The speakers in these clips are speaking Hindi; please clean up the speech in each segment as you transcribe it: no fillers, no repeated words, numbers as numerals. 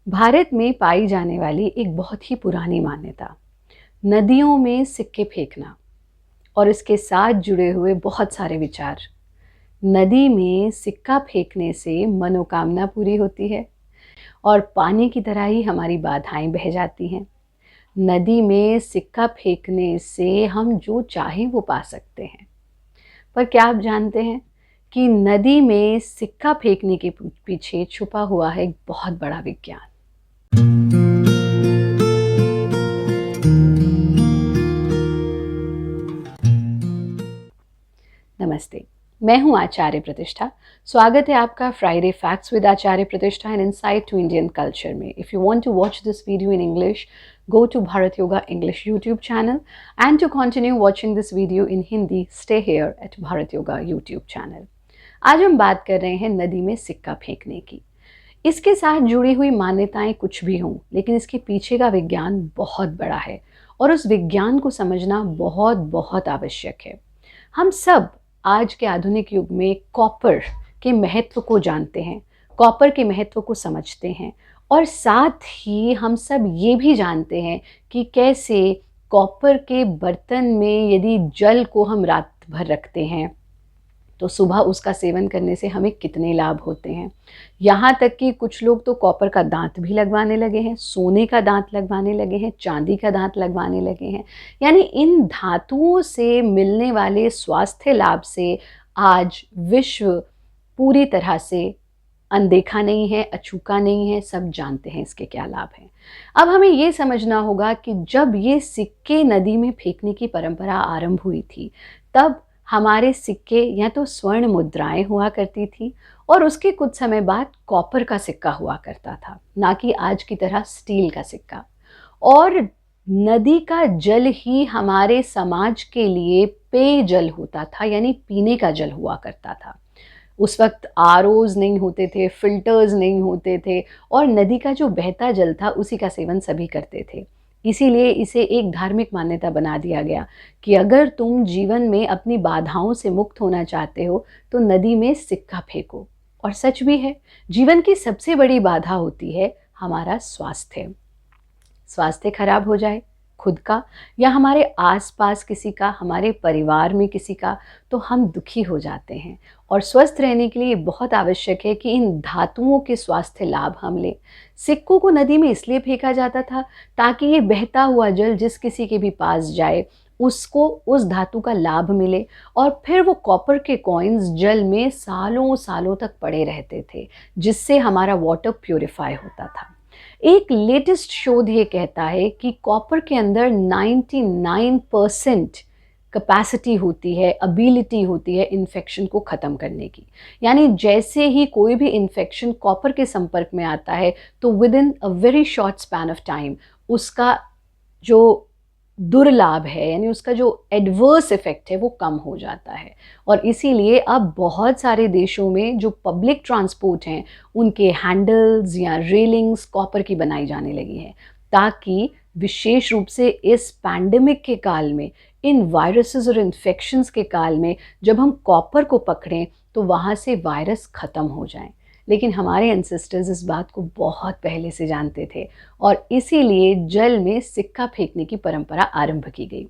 भारत में पाई जाने वाली एक बहुत ही पुरानी मान्यता, नदियों में सिक्के फेंकना और इसके साथ जुड़े हुए बहुत सारे विचार। नदी में सिक्का फेंकने से मनोकामना पूरी होती है और पानी की तरह ही हमारी बाधाएं बह जाती हैं। नदी में सिक्का फेंकने से हम जो चाहें वो पा सकते हैं। पर क्या आप जानते हैं कि नदी में सिक्का फेंकने के पीछे छुपा हुआ है एक बहुत बड़ा विज्ञान। नमस्ते, मैं हूं आचार्य प्रतिष्ठा। स्वागत है आपका Friday facts with Acharya Pratishtha and insight to Indian culture में। If you want to watch this video in English, go to Bharat Yoga English YouTube channel, and to continue watching this video in Hindi, stay here at Bharat Yoga YouTube channel. आज हम बात कर रहे हैं नदी में सिक्का फेंकने की। इसके साथ जुड़ी हुई मान्यताएं कुछ भी हों, लेकिन इसके पीछे का विज्ञान बहुत बड़ा है और उस विज्ञान को समझना बहुत बहुत आवश्यक है। हम सब आज के आधुनिक युग में कॉपर के महत्व को जानते हैं, कॉपर के महत्व को समझते हैं और साथ ही हम सब ये भी जानते हैं कि कैसे कॉपर के बर्तन में यदि जल को हम रात भर रखते हैं तो सुबह उसका सेवन करने से हमें कितने लाभ होते हैं। यहाँ तक कि कुछ लोग तो कॉपर का दांत भी लगवाने लगे हैं, सोने का दांत लगवाने लगे हैं, चांदी का दांत लगवाने लगे हैं। यानी इन धातुओं से मिलने वाले स्वास्थ्य लाभ से आज विश्व पूरी तरह से अनदेखा नहीं है, अछूका नहीं है, सब जानते हैं इसके क्या लाभ हैं। अब हमें ये समझना होगा कि जब ये सिक्के नदी में फेंकने की परंपरा आरंभ हुई थी, तब हमारे सिक्के या तो स्वर्ण मुद्राएं हुआ करती थी और उसके कुछ समय बाद कॉपर का सिक्का हुआ करता था, ना कि आज की तरह स्टील का सिक्का। और नदी का जल ही हमारे समाज के लिए पेयजल होता था, यानी पीने का जल हुआ करता था। उस वक्त आरओज नहीं होते थे, फिल्टर्स नहीं होते थे और नदी का जो बहता जल था उसी का सेवन सभी करते थे। इसीलिए इसे एक धार्मिक मान्यता बना दिया गया कि अगर तुम जीवन में अपनी बाधाओं से मुक्त होना चाहते हो तो नदी में सिक्का फेंको। और सच भी है, जीवन की सबसे बड़ी बाधा होती है हमारा स्वास्थ्य। स्वास्थ्य खराब हो जाए, खुद का या हमारे आसपास किसी का, हमारे परिवार में किसी का, तो हम दुखी हो जाते हैं। और स्वस्थ रहने के लिए बहुत आवश्यक है कि इन धातुओं के स्वास्थ्य लाभ हम लें। सिक्कों को नदी में इसलिए फेंका जाता था ताकि ये बहता हुआ जल जिस किसी के भी पास जाए उसको उस धातु का लाभ मिले और फिर वो कॉपर के कॉइन्स जल में सालों सालों तक पड़े रहते थे, जिससे हमारा वाटर प्यूरिफाई होता था। एक लेटेस्ट शोध ये कहता है कि कॉपर के अंदर 99% कैपेसिटी होती है, एबिलिटी होती है इन्फेक्शन को ख़त्म करने की। यानी जैसे ही कोई भी इन्फेक्शन कॉपर के संपर्क में आता है तो with in a very short span of time उसका जो दुर्लाभ है, यानी उसका जो एडवर्स इफेक्ट है, वो कम हो जाता है। और इसीलिए अब बहुत सारे देशों में जो पब्लिक ट्रांसपोर्ट हैं उनके हैंडल्स या रेलिंग्स कॉपर की बनाई जाने लगी है, ताकि विशेष रूप से इस पैंडेमिक के काल में, इन वायरसेस और इन्फेक्शंस के काल में जब हम कॉपर को पकड़ें तो वहाँ से वायरस ख़त्म हो जाएं। लेकिन हमारे एंसेस्टर्स इस बात को बहुत पहले से जानते थे और इसीलिए जल में सिक्का फेंकने की परंपरा आरंभ की गई।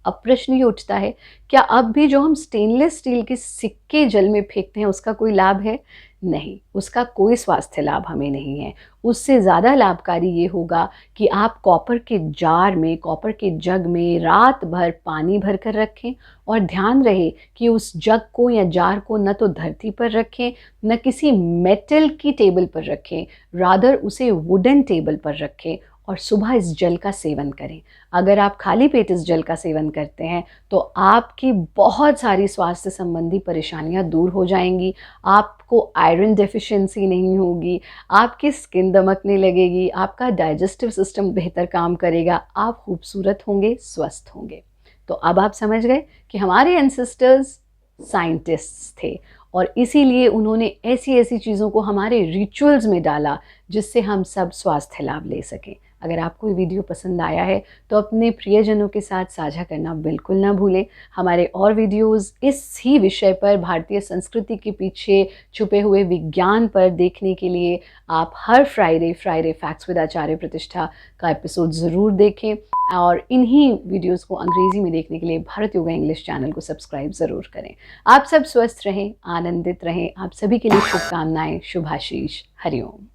अब प्रश्न ये उठता है, क्या अब भी जो हम स्टेनलेस स्टील के सिक्के जल में फेंकते हैं उसका कोई लाभ है? नहीं, उसका कोई स्वास्थ्य लाभ हमें नहीं है। उससे ज़्यादा लाभकारी ये होगा कि आप कॉपर के जार में, कॉपर के जग में रात भर पानी भर कर रखें और ध्यान रहे कि उस जग को या जार को न तो धरती पर रखें, न किसी मेटल की टेबल पर रखें, रादर उसे वुडन टेबल पर रखें और सुबह इस जल का सेवन करें। अगर आप खाली पेट इस जल का सेवन करते हैं तो आपकी बहुत सारी स्वास्थ्य संबंधी परेशानियां दूर हो जाएंगी। आपको आयरन डेफिशिएंसी नहीं होगी, आपकी स्किन दमकने लगेगी, आपका डाइजेस्टिव सिस्टम बेहतर काम करेगा, आप खूबसूरत होंगे, स्वस्थ होंगे। तो अब आप समझ गए कि हमारे एंसेस्टर्स साइंटिस्ट्स थे और इसीलिए उन्होंने ऐसी ऐसी चीज़ों को हमारे रिचुअल्स में डाला जिससे हम सब स्वास्थ्य लाभ ले सकें। अगर आपको ये वीडियो पसंद आया है तो अपने प्रियजनों के साथ साझा करना बिल्कुल ना भूलें। हमारे और वीडियोस इस ही विषय पर, भारतीय संस्कृति के पीछे छुपे हुए विज्ञान पर देखने के लिए आप हर फ्राइडे फैक्ट्स विद आचार्य प्रतिष्ठा का एपिसोड ज़रूर देखें, और इन्हीं वीडियोस को अंग्रेजी में देखने के लिए भारत योगा इंग्लिश चैनल को सब्सक्राइब ज़रूर करें। आप सब स्वस्थ रहें, आनंदित रहें। आप सभी के लिए शुभकामनाएं, शुभाशीष। हरिओम।